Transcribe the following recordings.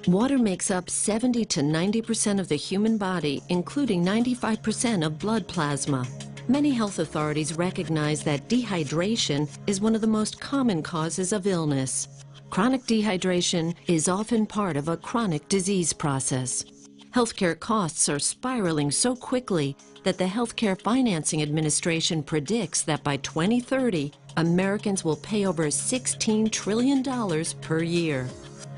Water makes up 70 to 90% of the human body, including 95% of blood plasma. Many health authorities recognize that dehydration is one of the most common causes of illness. Chronic dehydration is often part of a chronic disease process. Healthcare costs are spiraling so quickly that the Healthcare Financing Administration predicts that by 2030, Americans will pay over $16 trillion per year.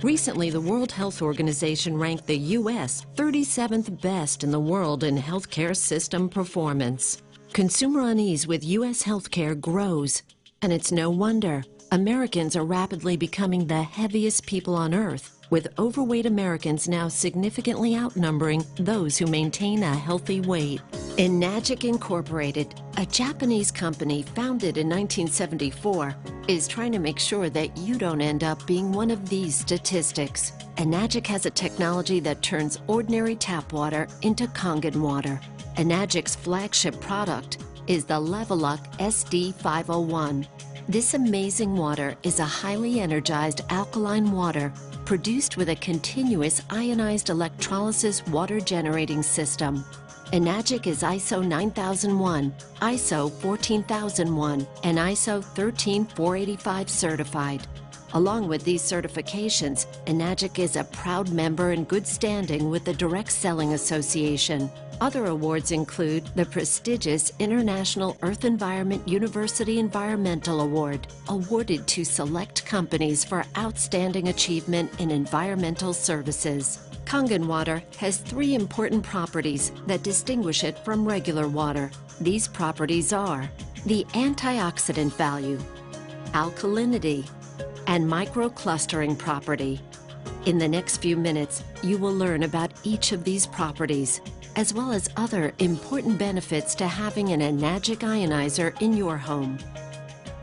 Recently, the World Health Organization ranked the U.S. 37th best in the world in healthcare system performance. Consumer unease with U.S. healthcare grows, and it's no wonder. Americans are rapidly becoming the heaviest people on Earth, with overweight Americans now significantly outnumbering those who maintain a healthy weight. Enagic Incorporated, a Japanese company founded in 1974, is trying to make sure that you don't end up being one of these statistics. Enagic has a technology that turns ordinary tap water into Kangen water. Enagic's flagship product is the Leveluck SD501. This amazing water is a highly energized alkaline water produced with a continuous ionized electrolysis water generating system. Enagic is ISO 9001, ISO 14001, and ISO 13485 certified. Along with these certifications, Enagic is a proud member in good standing with the Direct Selling Association. Other awards include the prestigious International Earth Environment University Environmental Award, awarded to select companies for outstanding achievement in environmental services. Kangen water has 3 important properties that distinguish it from regular water. These properties are the antioxidant value, alkalinity, and microclustering property. In the next few minutes, you will learn about each of these properties, as well as other important benefits to having an Enagic ionizer in your home.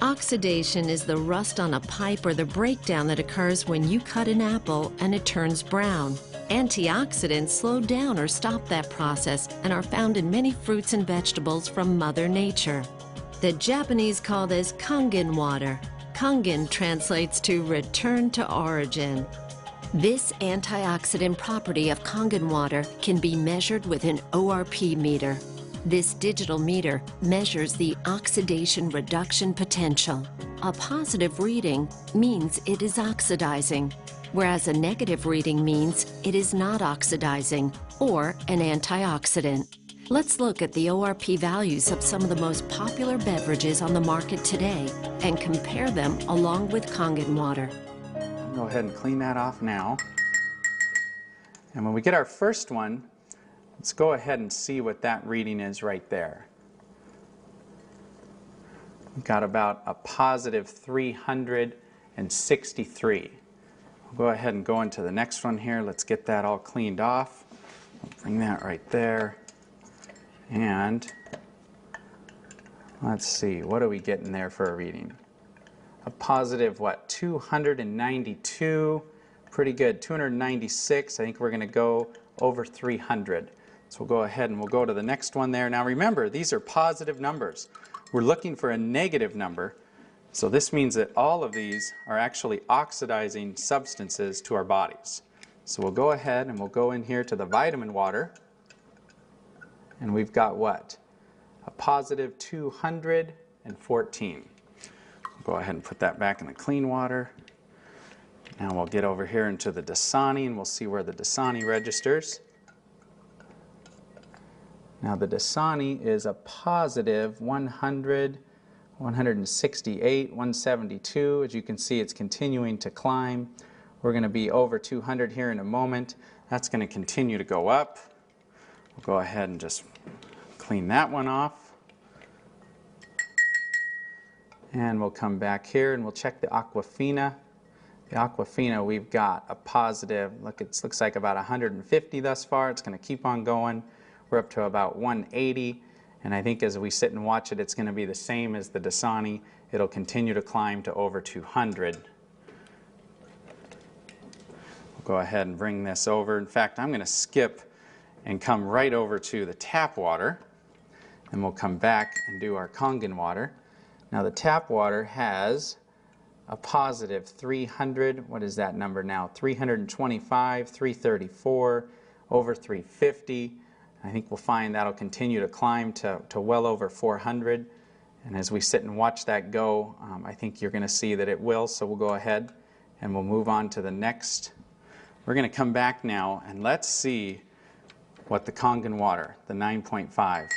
Oxidation is the rust on a pipe or the breakdown that occurs when you cut an apple and it turns brown. Antioxidants slow down or stop that process and are found in many fruits and vegetables from Mother Nature. The Japanese call this Kangen water. Kangen translates to return to origin. This antioxidant property of Kangen water can be measured with an ORP meter. This digital meter measures the oxidation reduction potential. A positive reading means it is oxidizing, whereas a negative reading means it is not oxidizing or an antioxidant. Let's look at the ORP values of some of the most popular beverages on the market today and compare them along with Kangen water. Go ahead and clean that off now. And when we get our first one, let's go ahead and see what that reading is right there. We've got about a positive 363. We'll go ahead and go into the next one here. Let's get that all cleaned off. Bring that right there. And let's see, what are we getting there for a reading? A positive, what, 292, pretty good, 296. I think we're going to go over 300. So we'll go ahead and we'll go to the next one there. Now remember, these are positive numbers. We're looking for a negative number. So this means that all of these are actually oxidizing substances to our bodies. So we'll go ahead and we'll go in here to the vitamin water. And we've got what? A positive 214. Go ahead and put that back in the clean water. Now we'll get over here into the Dasani and we'll see where the Dasani registers. Now the Dasani is a positive 100, 168, 172. As you can see, it's continuing to climb. We're going to be over 200 here in a moment. That's going to continue to go up. We'll go ahead and just clean that one off. And we'll come back here and we'll check the Aquafina. The Aquafina, we've got a positive, look, it looks like about 150 thus far. It's going to keep on going. We're up to about 180. And I think as we sit and watch it, it's going to be the same as the Dasani. It'll continue to climb to over 200. We'll Go ahead and bring this over. In fact, I'm going to skip and come right over to the tap water, and we'll come back and do our Kangen water. Now the tap water has a positive 300, what is that number now? 325, 334, over 350. I think we'll find that'll continue to climb to well over 400. And as we sit and watch that go, I think you're going to see that it will. So we'll go ahead and we'll move on to the next. We're going to come back now and let's see what the Kangen water, the 9.5.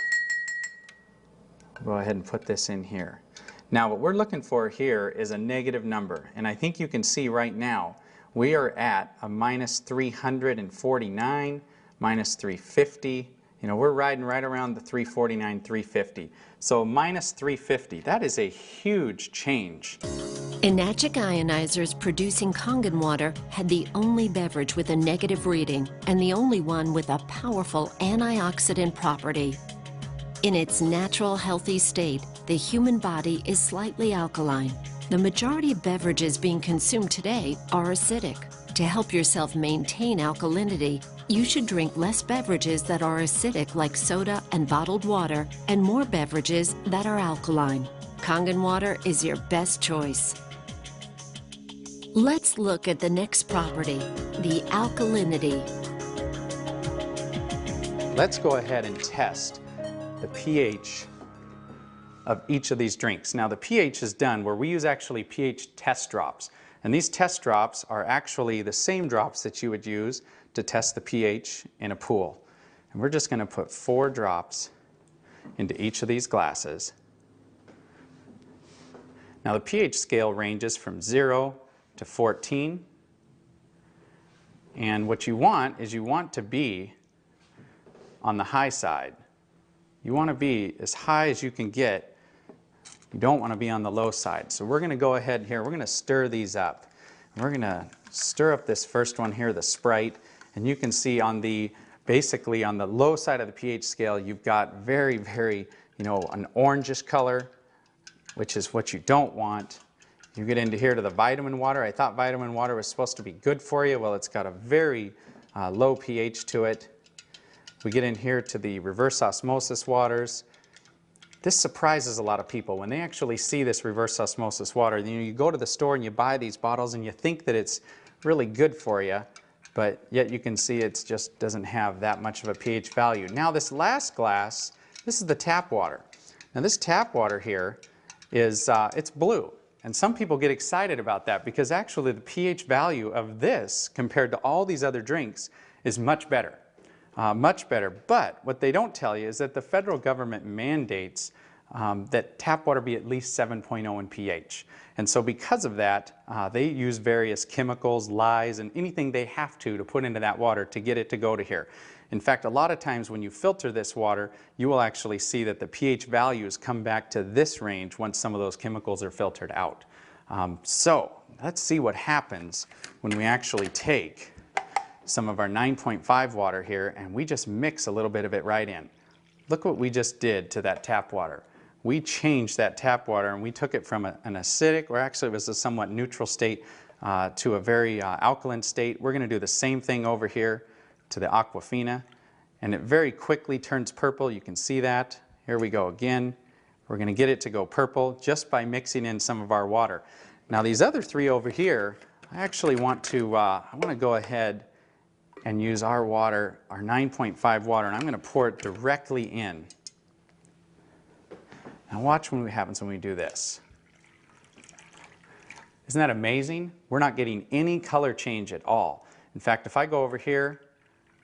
Go ahead and put this in here. Now what we're looking for here is a negative number, and I think you can see right now we are at a minus 349, minus 350. You know, we're riding right around the 349, 350. So minus 350, that is a huge change. Enagic ionizers producing Kangen water had the only beverage with a negative reading and the only one with a powerful antioxidant property. In its natural, healthy state, the human body is slightly alkaline. The majority of beverages being consumed today are acidic. To help yourself maintain alkalinity, you should drink less beverages that are acidic like soda and bottled water, and more beverages that are alkaline. Kangen water is your best choice. Let's look at the next property, the alkalinity. Let's go ahead and test the pH of each of these drinks. Now the pH is done where we use actually pH test drops. And these test drops are actually the same drops that you would use to test the pH in a pool. And we're just going to put 4 drops into each of these glasses. Now the pH scale ranges from 0 to 14. And what you want is you want to be on the high side. You want to be as high as you can get. You don't want to be on the low side. So we're going to go ahead here. We're going to stir these up. And we're going to stir up this first one here, the Sprite. And you can see on the, basically on the low side of the pH scale, you've got very, very, an orangish color, which is what you don't want. You get into here to the vitamin water. I thought vitamin water was supposed to be good for you. Well, it's got a very low pH to it. We get in here to the reverse osmosis waters. This surprises a lot of people when they actually see this reverse osmosis water. You go to the store and you buy these bottles and you think that it's really good for you, but yet you can see it just doesn't have that much of a pH value. Now this last glass, this is the tap water. Now this tap water here is it's blue, and some people get excited about that because actually the pH value of this compared to all these other drinks is much better. Much better, but what they don't tell you is that the federal government mandates that tap water be at least 7.0 in pH. And so because of that, they use various chemicals, lyes, and anything they have to put into that water to get it to go to here. In fact, a lot of times when you filter this water, you will actually see that the pH values come back to this range once some of those chemicals are filtered out. So let's see what happens when we actually take some of our 9.5 water here and we just mix a little bit of it right in. Look what we just did to that tap water. We changed that tap water and we took it from an acidic, or actually it was a somewhat neutral state, to a very alkaline state. We're going to do the same thing over here to the Aquafina, and it very quickly turns purple. You can see that. Here we go again. We're going to get it to go purple just by mixing in some of our water. Now these other 3 over here, I actually want to go ahead and use our water, our 9.5 water, and I'm going to pour it directly in. Now watch what happens when we do this. Isn't that amazing? We're not getting any color change at all. In fact, if I go over here,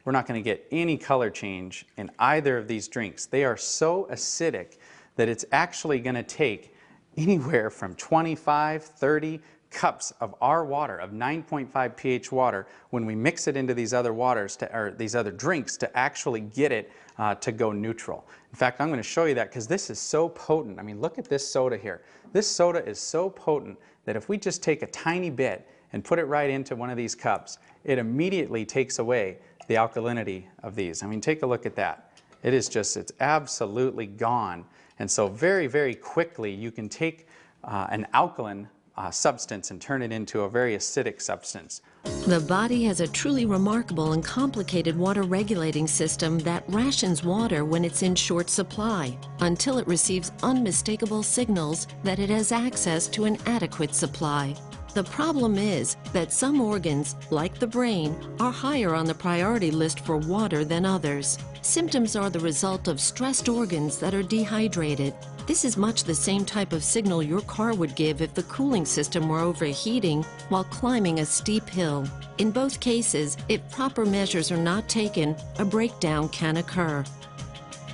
we're not going to get any color change in either of these drinks. They are so acidic that it's actually going to take anywhere from 25, 30 cups of our water, of 9.5 pH water, when we mix it into these other waters, or these other drinks, to actually get it to go neutral. In fact, I'm going to show you that because this is so potent. I mean, look at this soda here. This soda is so potent that if we just take a tiny bit and put it right into one of these cups, it immediately takes away the alkalinity of these. I mean, take a look at that. It is just, it's absolutely gone. And so very, very quickly you can take an alkaline substance and turn it into a very acidic substance. The body has a truly remarkable and complicated water regulating system that rations water when it's in short supply until it receives unmistakable signals that it has access to an adequate supply. The problem is that some organs, like the brain, are higher on the priority list for water than others. Symptoms are the result of stressed organs that are dehydrated. This is much the same type of signal your car would give if the cooling system were overheating while climbing a steep hill. In both cases, if proper measures are not taken, a breakdown can occur.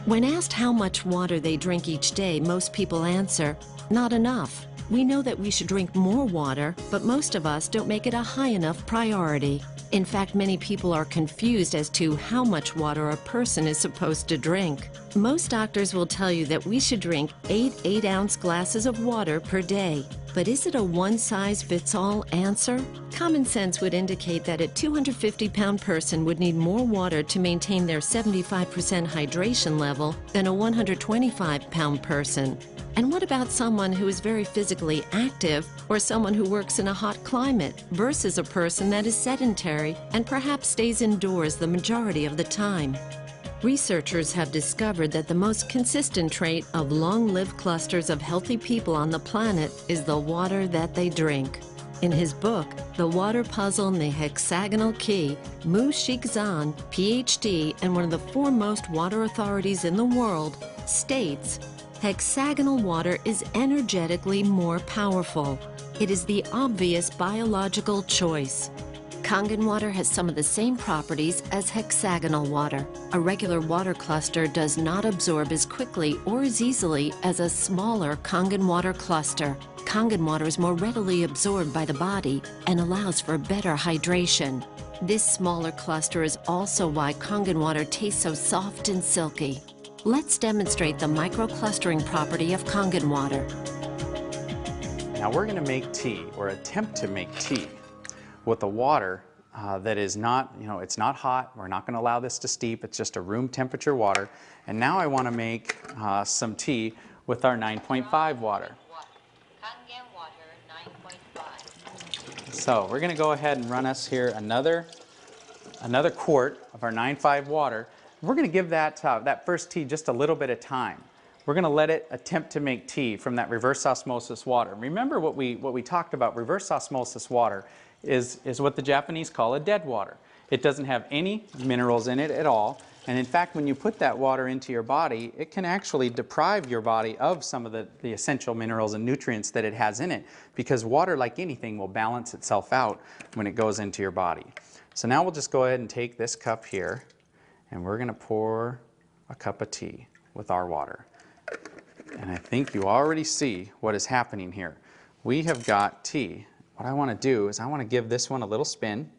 When asked how much water they drink each day, most people answer, not enough. We know that we should drink more water, but most of us don't make it a high enough priority. In fact, many people are confused as to how much water a person is supposed to drink. Most doctors will tell you that we should drink 8 8-ounce glasses of water per day. But is it a one-size-fits-all answer? Common sense would indicate that a 250-pound person would need more water to maintain their 75% hydration level than a 125-pound person. And what about someone who is very physically active or someone who works in a hot climate versus a person that is sedentary and perhaps stays indoors the majority of the time? Researchers have discovered that the most consistent trait of long-lived clusters of healthy people on the planet is the water that they drink. In his book, The Water Puzzle and the Hexagonal Key, Mu Shixan, PhD and one of the foremost water authorities in the world, states, hexagonal water is energetically more powerful. It is the obvious biological choice. Kangen water has some of the same properties as hexagonal water. A regular water cluster does not absorb as quickly or as easily as a smaller Kangen water cluster. Kangen water is more readily absorbed by the body and allows for better hydration. This smaller cluster is also why Kangen water tastes so soft and silky. Let's demonstrate the microclustering property of Kangen water. Now we're going to make tea, or attempt to make tea, with a water that is not, it's not hot. We're not going to allow this to steep. It's just a room temperature water. And now I want to make some tea with our 9.5 water. Kangen water 9.5. So we're going to go ahead and run us here another quart of our 9.5 water. We're going to give that first tea just a little bit of time. We're going to let it attempt to make tea from that reverse osmosis water. Remember what we talked about. Reverse osmosis water is what the Japanese call a dead water. It doesn't have any minerals in it at all. And in fact, when you put that water into your body, it can actually deprive your body of some of the essential minerals and nutrients that it has in it, because water, like anything, will balance itself out when it goes into your body. So now we'll just go ahead and take this cup here, and we're going to pour a cup of tea with our water. And I think you already see what is happening here. We have got tea. What I want to do is I want to give this one a little spin.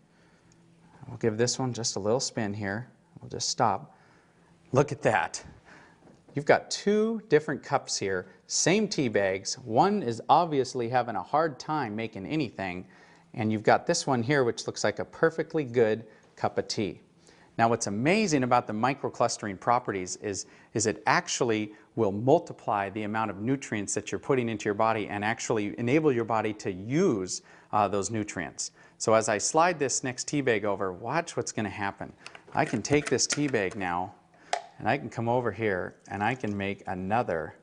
We'll give this one just a little spin here. We'll just stop. Look at that. You've got two different cups here, same tea bags. One is obviously having a hard time making anything, and you've got this one here which looks like a perfectly good cup of tea. Now what's amazing about the microclustering properties is it actually will multiply the amount of nutrients that you're putting into your body and actually enable your body to use those nutrients. So as I slide this next tea bag over, watch what's going to happen. I can take this tea bag now and I can come over here and I can make another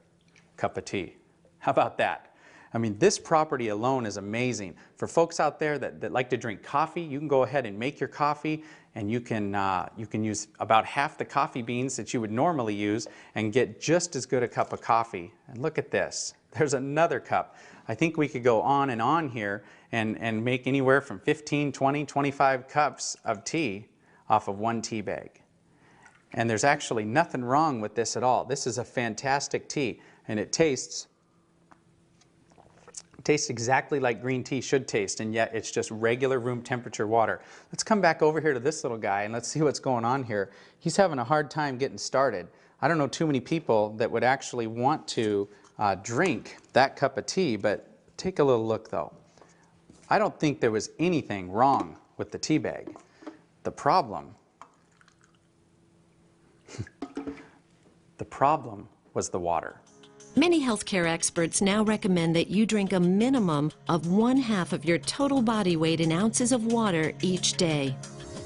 cup of tea. How about that? I mean, this property alone is amazing. For folks out there that like to drink coffee, you can go ahead and make your coffee, and you can use about half the coffee beans that you would normally use and get just as good a cup of coffee. And look at this. There's another cup. I think we could go on and on here and make anywhere from 15, 20, 25 cups of tea off of one tea bag. And there's actually nothing wrong with this at all. This is a fantastic tea, and it tastes exactly like green tea should taste, and yet it's just regular room temperature water. Let's come back over here to this little guy and let's see what's going on here. He's having a hard time getting started. I don't know too many people that would actually want to drink that cup of tea, but take a little look though. I don't think there was anything wrong with the tea bag. The problem was the water. Many healthcare experts now recommend that you drink a minimum of 1/2 of your total body weight in ounces of water each day.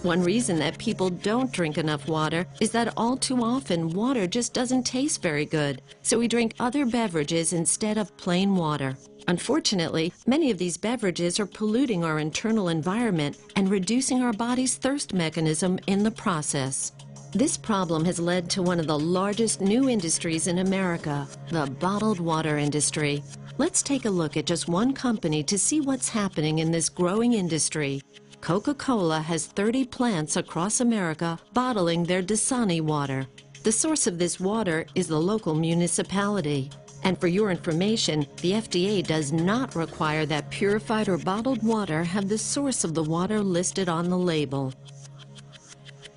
One reason that people don't drink enough water is that all too often water just doesn't taste very good, so we drink other beverages instead of plain water. Unfortunately, many of these beverages are polluting our internal environment and reducing our body's thirst mechanism in the process. This problem has led to one of the largest new industries in America, the bottled water industry. Let's take a look at just one company to see what's happening in this growing industry. Coca-Cola has 30 plants across America bottling their Dasani water. The source of this water is the local municipality. And for your information, the FDA does not require that purified or bottled water have the source of the water listed on the label.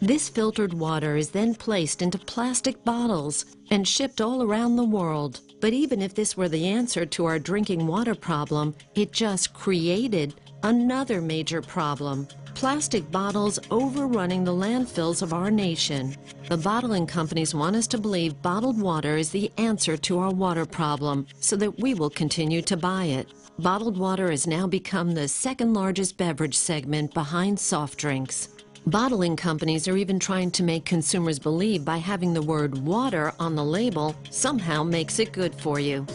This filtered water is then placed into plastic bottles and shipped all around the world. But even if this were the answer to our drinking water problem, it just created another major problem: plastic bottles overrunning the landfills of our nation. The bottling companies want us to believe bottled water is the answer to our water problem, so that we will continue to buy it. Bottled water has now become the second largest beverage segment behind soft drinks. Bottling companies are even trying to make consumers believe by having the word water on the label somehow makes it good for you.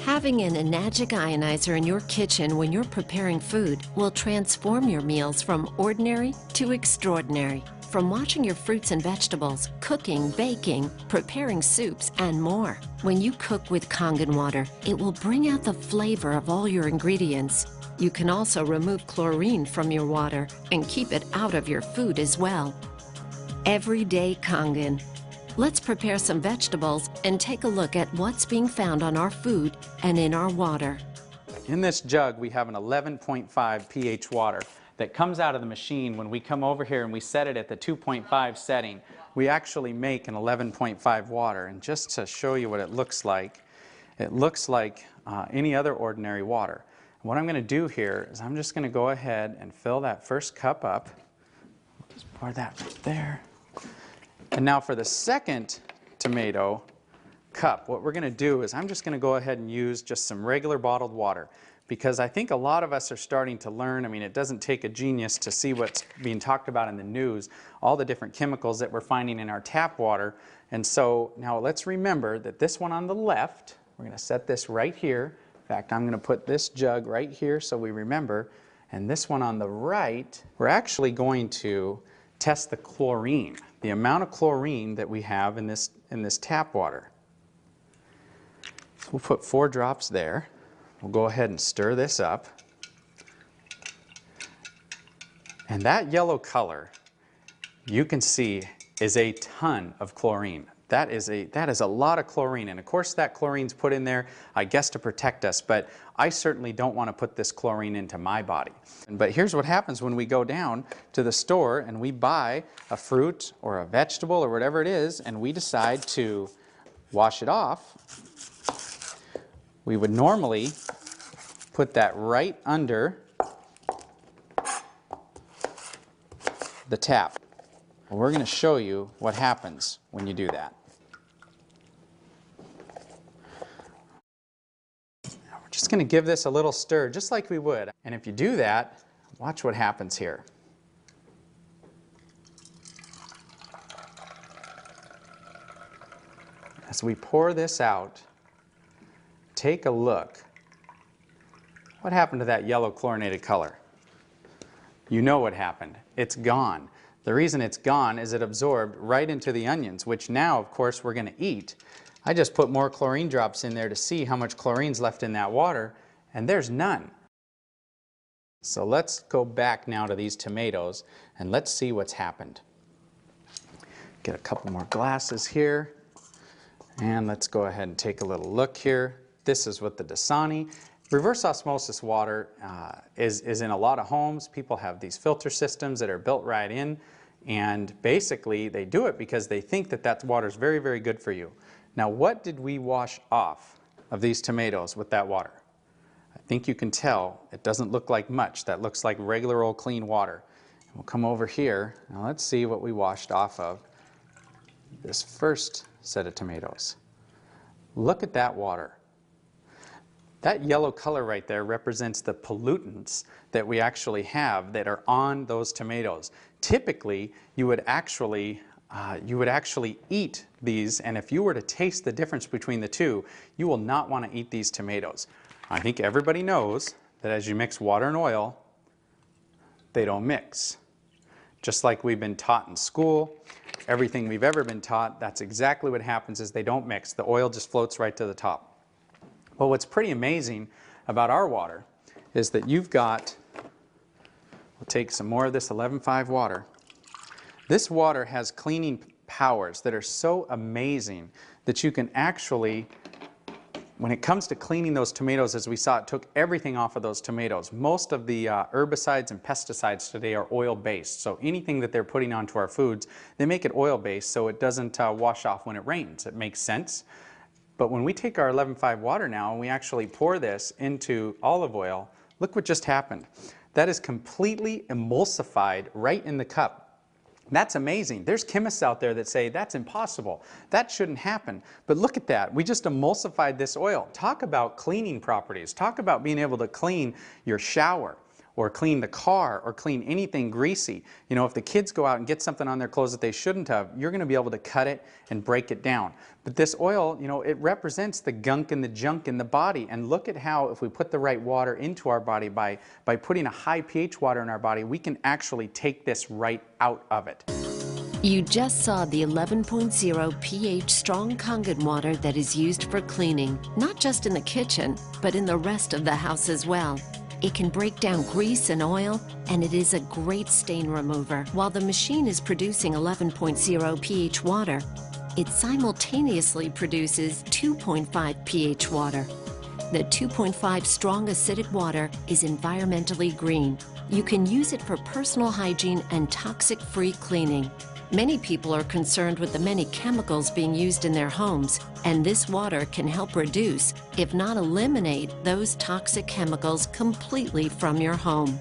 Having an Enagic ionizer in your kitchen when you're preparing food will transform your meals from ordinary to extraordinary. From washing your fruits and vegetables, cooking, baking, preparing soups, and more. When you cook with Kangen water, it will bring out the flavor of all your ingredients. You can also remove chlorine from your water and keep it out of your food as well. Everyday Kangen. Let's prepare some vegetables and take a look at what's being found on our food and in our water. In this jug, we have an 11.5 pH water that comes out of the machine. When we come over here and we set it at the 2.5 setting, we actually make an 11.5 water. And just to show you what it looks like any other ordinary water. What I'm going to do here is I'm just going to go ahead and fill that first cup up. Just pour that right there. And now for the second tomato cup, what we're going to do is I'm just going to go ahead and use just some regular bottled water, because I think a lot of us are starting to learn. I mean, it doesn't take a genius to see what's being talked about in the news, all the different chemicals that we're finding in our tap water. And so now let's remember that this one on the left, we're going to set this right here. In fact, I'm going to put this jug right here so we remember. And this one on the right, we're actually going to test the chlorine, the amount of chlorine that we have in this tap water. So we'll put 4 drops there. We'll go ahead and stir this up. And that yellow color, you can see, is a ton of chlorine. That is a lot of chlorine, and of course that chlorine's put in there, I guess, to protect us, but I certainly don't want to put this chlorine into my body. But here's what happens when we go down to the store and we buy a fruit or a vegetable or whatever it is, and we decide to wash it off. We would normally put that right under the tap. Well, we're going to show you what happens when you do that. Now we're just going to give this a little stir, just like we would. And if you do that, watch what happens here. As we pour this out, take a look. What happened to that yellow chlorinated color? You know what happened. It's gone. The reason it's gone is it absorbed right into the onions, which now, of course, we're going to eat. I just put more chlorine drops in there to see how much chlorine's left in that water, and there's none. So let's go back now to these tomatoes, and let's see what's happened. Get a couple more glasses here, and let's go ahead and take a little look here. This is what the Dasani. Reverse osmosis water is in a lot of homes. People have these filter systems that are built right in, and basically they do it because they think that that water is very, very good for you. Now, what did we wash off of these tomatoes with that water? I think you can tell it doesn't look like much. That looks like regular old clean water. And we'll come over here. Now let's see what we washed off of this first set of tomatoes. Look at that water. That yellow color right there represents the pollutants that we actually have that are on those tomatoes. Typically, you would actually eat these, and if you were to taste the difference between the two, you will not want to eat these tomatoes. I think everybody knows that as you mix water and oil, they don't mix. Just like we've been taught in school, everything we've ever been taught, that's exactly what happens is they don't mix. The oil just floats right to the top. But what's pretty amazing about our water is that you've got, we'll take some more of this 11.5 water. This water has cleaning powers that are so amazing that you can actually, when it comes to cleaning those tomatoes, as we saw, it took everything off of those tomatoes. Most of the herbicides and pesticides today are oil-based. So anything that they're putting onto our foods, they make it oil-based so it doesn't wash off when it rains. It makes sense. But when we take our 11.5 water now and we actually pour this into olive oil, look what just happened. That is completely emulsified right in the cup. That's amazing. There's chemists out there that say that's impossible. That shouldn't happen. But look at that. We just emulsified this oil. Talk about cleaning properties. Talk about being able to clean your shower or clean the car or clean anything greasy. You know, if the kids go out and get something on their clothes that they shouldn't have, you're going to be able to cut it and break it down. But this oil, you know, it represents the gunk and the junk in the body. And look at how if we put the right water into our body by putting a high pH water in our body, we can actually take this right out of it. You just saw the 11.0 pH strong Kangen water that is used for cleaning, not just in the kitchen, but in the rest of the house as well. It can break down grease and oil, and it is a great stain remover. While the machine is producing 11.0 pH water, it simultaneously produces 2.5 pH water. The 2.5 strong acidic water is environmentally green. You can use it for personal hygiene and toxic-free cleaning. Many people are concerned with the many chemicals being used in their homes, and this water can help reduce, if not eliminate, those toxic chemicals completely from your home.